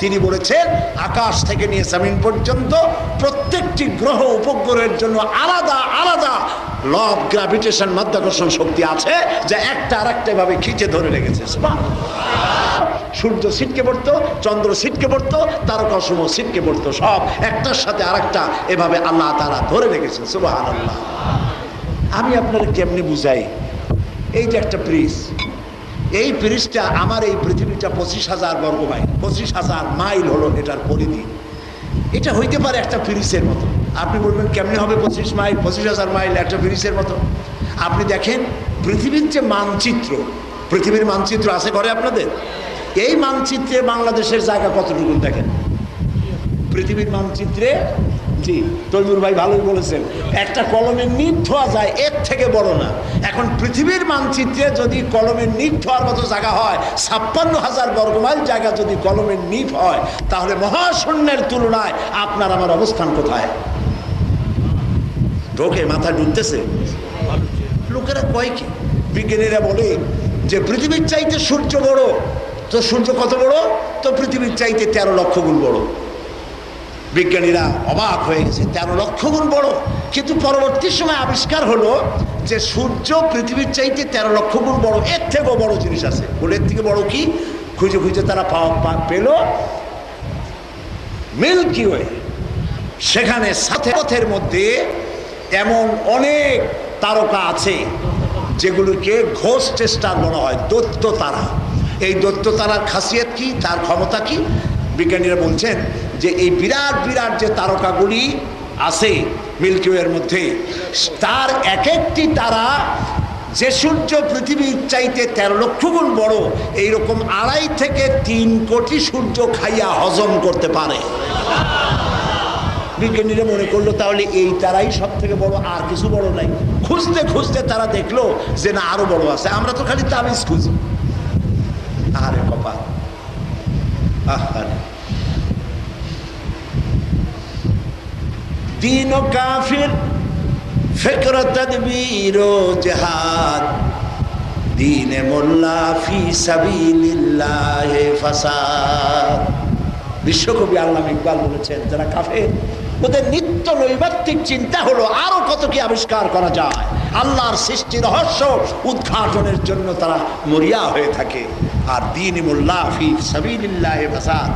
তিনি বলেছেন আকাশ থেকে নিয়ে জমিন পর্যন্ত প্রত্যেকটি গ্রহ উপগ্রহের জন্য আলাদা আলাদা ল অফ গ্র্যাভিটেশন, মাধ্যাকর্ষণ শক্তি আছে, যা একটা আর একটা ভাবে খিচে ধরে রেখেছে। সূর্য ছিটকে পড়তো, চন্দ্র ছিটকে পড়তো, তারকাসমূহ ছিটকে পড়তো, সব একটার সাথে আরেকটা এভাবে আল্লাহ তাআলা ধরে রেখেছেন। সুবহানাল্লাহ। আমি আপনাদের কেমনি বুঝাই, এই যে একটা ব্রিজ, এই ব্রিজটা আমার এই পৃথিবীটা 25,000 বর্গ মাইল, 25,000 মাইল হলো এটার পরিধি। এটা হইতে পারে একটা ব্রিজের মতো। আপনি বলবেন কেমনি হবে 25,000 মাইল একটা ব্রিজের মতো? আপনি দেখেন পৃথিবীর যে মানচিত্র, পৃথিবীর মানচিত্র আছে ঘরে আপনাদের? এই মানচিত্রে বাংলাদেশের জায়গা কতটুকু দেখেন পৃথিবীর মানচিত্রে? জি, তৈমুর ভাই ভালোই বলেছেন, একটা কলমের নিট ধোয়া যায়, এর থেকে বড় না। এখন পৃথিবীর মানচিত্রে যদি কলমের নিট ধোয়ার মতো জায়গা হয়, 56,000 বর্গমাইল জায়গা যদি কলমের নিট হয়, তাহলে মহাশূন্যের তুলনায় আপনার আমার অবস্থান কোথায়? ঢোকে মাথায় ঢুকতেছে? লোকেরা কয় কি, বিজ্ঞানীরা বলে যে পৃথিবীর চাইতে সূর্য বড়। তো সূর্য কত বড়? তো পৃথিবীর চাইতে 13 লক্ষ গুণ বড়। বিজ্ঞানীরা অবাক হয়ে গেছে, 13 লক্ষ গুণ বড়। কিন্তু পরবর্তী সময় আবিষ্কার হলো যে সূর্য পৃথিবীর চাইতে 13 লক্ষ গুণ বড়, এর থেকেও বড় জিনিস আছে। বলে এর থেকে বড় কি? খুঁজে খুঁজে তারা পেল মিল্কি ওয়ে। সেখানে সাথে পথের মধ্যে এমন অনেক তারকা আছে যেগুলোকে ঘোস্ট স্টার বলা হয়, দৈত্য তারা। এই দৈত্য তারার খাসিয়ত কি, তার ক্ষমতা কি? বিজ্ঞানীরা বলছেন যে এই বিরাট বিরাট যে তারকাগুলি আছে মিল্কি ওয়ের মধ্যে, তার এক একটি তারা যে সূর্য পৃথিবীর চাইতে 13 লক্ষ গুণ বড়, এইরকম 2.5 থেকে 3 কোটি সূর্য খাইয়া হজম করতে পারে। বিজ্ঞানীরা মনে করলো তাহলে এই তারাই সব থেকে বড়, আর কিছু বড় নাই। খুঁজতে খুঁজতে তারা দেখলো যে না, আরো বড় আছে। আমরা তো খালি তাবিজ খুঁজি। আরে কপাল, আহারে। दीन व काफिर फिक्र तदबीर व जिहाद, दीन मुल्ला फी साबिलिल्लाह फसाद। বিশ্বকবি আল্লামা ইকবাল বলেছেন, যারা কাফের ওদের নিত্য নৈবাত্তিক চিন্তা হলো আরো কত কি আবিষ্কার করা যায়। আল্লাহর সৃষ্টি রহস্য উদ্ঘাটনের জন্য তারা মরিয়া হয়ে থাকে। আর দীন মুল্লাহ ফি সাবিলিল্লাহ ফাসাদ।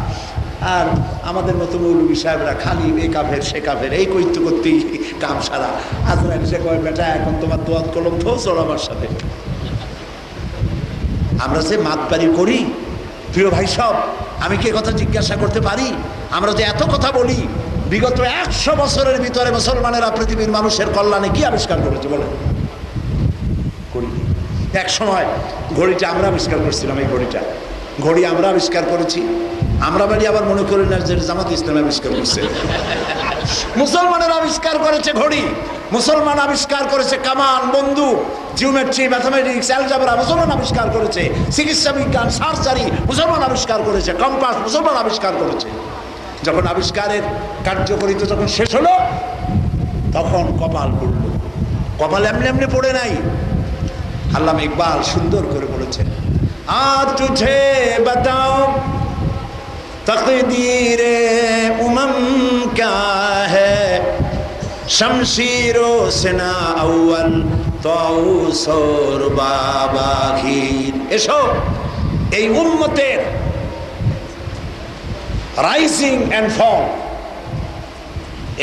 আর আমাদের মতো মৌলবী সাহেবরা খালি এ কাফের সে কাফের এই কইতে করতেই কাম সারা। আজরাইল সে কয়, বেটা এখন তোমার দোয়াত কলম তো চল আমার সাথে। আমরা যে মাতবাড়ি করি, প্রিয় ভাই সব, আমি কি কথা জিজ্ঞাসা করতে পারি? আমরা যে এত কথা বলি, বিগত 100 বছরের ভিতরে মুসলমানেরা পৃথিবীর মানুষের কল্যাণে কি আবিষ্কার করেছে বলেন? করি। এক সময় ঘড়িটা আমরা আবিষ্কার করছিলাম। এই ঘড়ি আমরা আবিষ্কার করেছি। আমরা বাড়ি আবার মনে করি না যে জামাত ইসলাম আবিষ্কার করছে। মুসলমানের আবিষ্কার করেছে ঘড়ি, মুসলমান আবিষ্কার করেছে কামান, বন্দুক, জিওমেট্রি, ম্যাথামেটিক্স, অ্যালজাবরা মুসলমান আবিষ্কার করেছে, চিকিৎসা বিজ্ঞান, সার্জারি মুসলমান আবিষ্কার করেছে, কম্পাস মুসলমান আবিষ্কার করেছে। যখন আবিষ্কারের কার্যকরিতা যখন শেষ হলো, তখন কপাল পড়ল। কপাল এমনি এমনি পড়ে নাই। আল্লামা ইকবাল সুন্দর করে বলেছেন, আজ তুঝে বাতাও तक़दीर उमम क्या है, शमशीरो सिना अव्वल ताऊस और बाबा खीर। এসো এই উম্মতের রাইজিং অ্যান্ড ফল,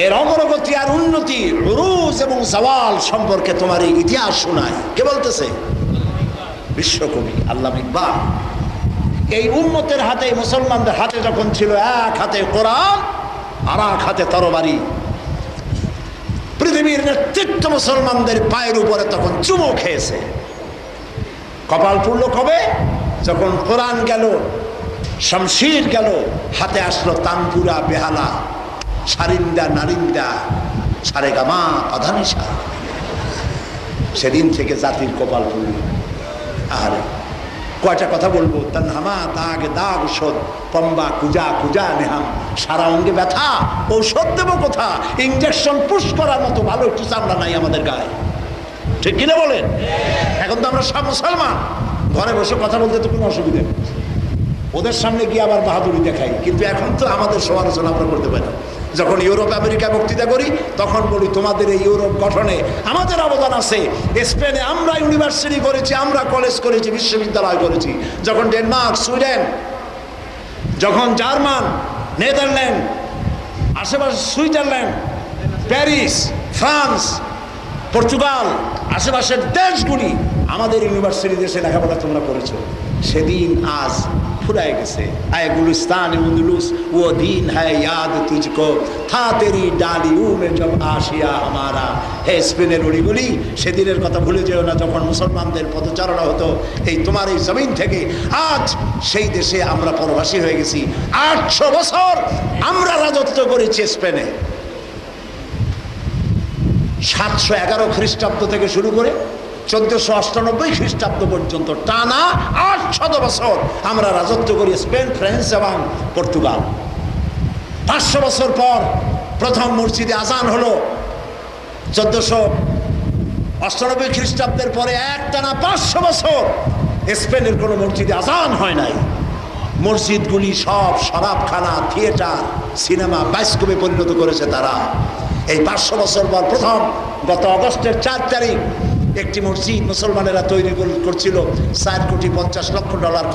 এর অগ্রগতি আর উন্নতি, উরুজ এবং জাওয়াল সম্পর্কে তোমার এই ইতিহাস শোনায়। কে বলতেছে? বিশ্বকবি আল্লামা ইকবাল। এই উম্মতের হাতে, মুসলমানদের হাতে যখন ছিল এক হাতে কোরআন আর এক হাতে তরবারি, পৃথিবীর নেতৃত্ব মুসলমানদের পায়ের উপরে তখন চুমো খেয়েছে। কপাল পুড়ল কবে? যখন কোরআন গেল, শমশির গেল, হাতে আসলো তানপুরা, বেহালা, সারিন্দা, নারিন্দা, সারেগামা, অধানিসা। সেদিন থেকে জাতির কপাল পুড়ল। আর কয়টা কথা বলবো? তানহামা দাগ দাগ ঔষধ, পম্বা কুজা কুজা নেহাম। সারা অঙ্গে ব্যথা, ঔষধ দেবো কোথা? ইঞ্জেকশন পুশ করার মতো ভালো একটু চামড়া নাই আমাদের গায়ে, ঠিক কিনা বলেন? এখন তো আমরা সব মুসলমান, ঘরে বসে কথা বলতে তো কোনো অসুবিধা নেই। ওদের সামনে গিয়ে আবার বাহাদুরি দেখাই, কিন্তু এখন তো আমাদের সমালোচনা আমরা করতে পারি না। যখন ইউরোপ আমেরিকা বক্তৃতা করি তখন বলি তোমাদের এই ইউরোপ গঠনে আমাদের অবদান আছে। স্পেনে আমরা ইউনিভার্সিটি করেছি, আমরা কলেজ করেছি, বিশ্ববিদ্যালয় করেছি। যখন ডেনমার্ক, সুইডেন, যখন জার্মান, নেদারল্যান্ড, আশেপাশে সুইজারল্যান্ড, প্যারিস, ফ্রান্স, পর্তুগাল, আশেপাশের দেশগুলি আমাদের ইউনিভার্সিটি দেশে লেখাপড়া তোমরা করেছো, সেদিন আজ ফুরায় গেছে। আয় গুলিস্তান উন্দুলুস ও দিন হ্যায় ইয়াদ তুঝকো থা তেরি ডালিউ মে জব আশিয়া হামারা। হে স্পেনের অলিগলি, সেদিনের কথা ভুলে যেও না যখন মুসলমানদের পদচারণা হতো এই তোমার এই জমিন থেকে। আজ সেই দেশে আমরা পরবাসী হয়ে গেছি। 800 বছর আমরা রাজত্ব করেছি স্পেনে। 711 খ্রিস্টাব্দ থেকে শুরু করে 1498 খ্রিস্টাব্দ পর্যন্ত টানা 800 বছর আমরা রাজত্ব করি স্পেন, ফ্রান্স এবং পর্তুগাল। 500 বছর পর প্রথম মসজিদে আজান হলো। 1498 খ্রিস্টাব্দের পরে একটানা 500 বছর স্পেনের কোনো মসজিদে আজান হয় নাই। মসজিদগুলি সব শরাবখানা, থিয়েটার, সিনেমা, বায়োস্কোপে পরিণত করেছে তারা। এই 500 বছর পর প্রথম গত অগস্টের 4 তারিখ একটি মসজিদ মুসলমানেরা তৈরি করছিল। 4,50,00,000 ডলার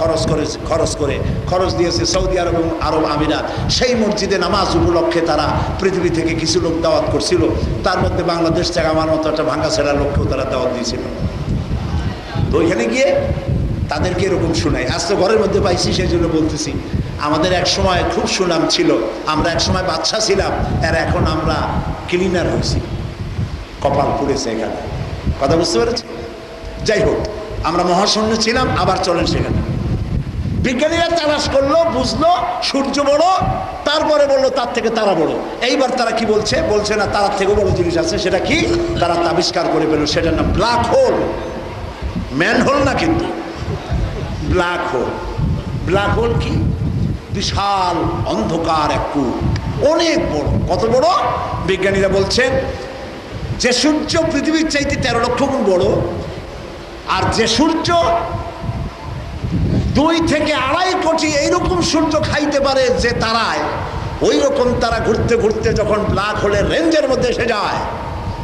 খরচ দিয়েছে সৌদি আরব এবং আরব আমিরাত। সেই মসজিদে নামাজ উপলক্ষে তারা পৃথিবী থেকে কিছু লোক দাওয়াত করছিল। তার মধ্যে বাংলাদেশ থেকে আমার মতো একটা ভাঙ্গাছেড়া লোককেও তারা দাওয়াত দিয়েছিল। তো ওইখানে গিয়ে তাদেরকে এরকম শোনাই। আজ তো ঘরের মধ্যে পাইছি, সেই জন্য বলতেছি। আমাদের এক সময় খুব সুনাম ছিল, আমরা এক সময় বাদশা ছিলাম, আর এখন আমরা ক্লিনার হয়েছি। কপাল পুড়েছে এখানে, কথা বুঝতে পেরেছি? যাই হোক, আমরা মহাশূন্য ছিলাম, আবার চলেন সেখানে। বিজ্ঞানীরা তালাশ করলো, বুঝলো সূর্য বড়, তারপরে বললো তার থেকে তারা বড়। এইবার তারা কি বলছে? বলছে না, তার থেকেও বড় জিনিস আছে। সেটা কি? তারা আবিষ্কার করে পেল, সেটার নাম ব্ল্যাক হোল। ম্যান হোল না, কিন্তু ব্ল্যাক হোল। ব্ল্যাক হোল কি? বিশাল অন্ধকার এক কূপ, অনেক বড়। কত বড়? বিজ্ঞানীরা বলছেন যে সূর্য পৃথিবীর চাইতে 13 লক্ষ গুণ বড়, আর যে সূর্য 2 থেকে 2.5 কোটি এইরকম সূর্য খাইতে পারে যে তারায়, ওই রকম তারা ঘুরতে ঘুরতে যখন ব্ল্যাক হোলের রেঞ্জের মধ্যে এসে যায়,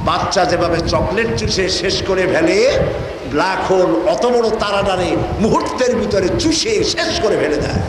বাচ্চা যেভাবে চকলেট চুষে শেষ করে ফেলে, ব্ল্যাক হোল অত বড় তারাটারে মুহূর্তের ভিতরে চুষে শেষ করে ফেলে দেয়।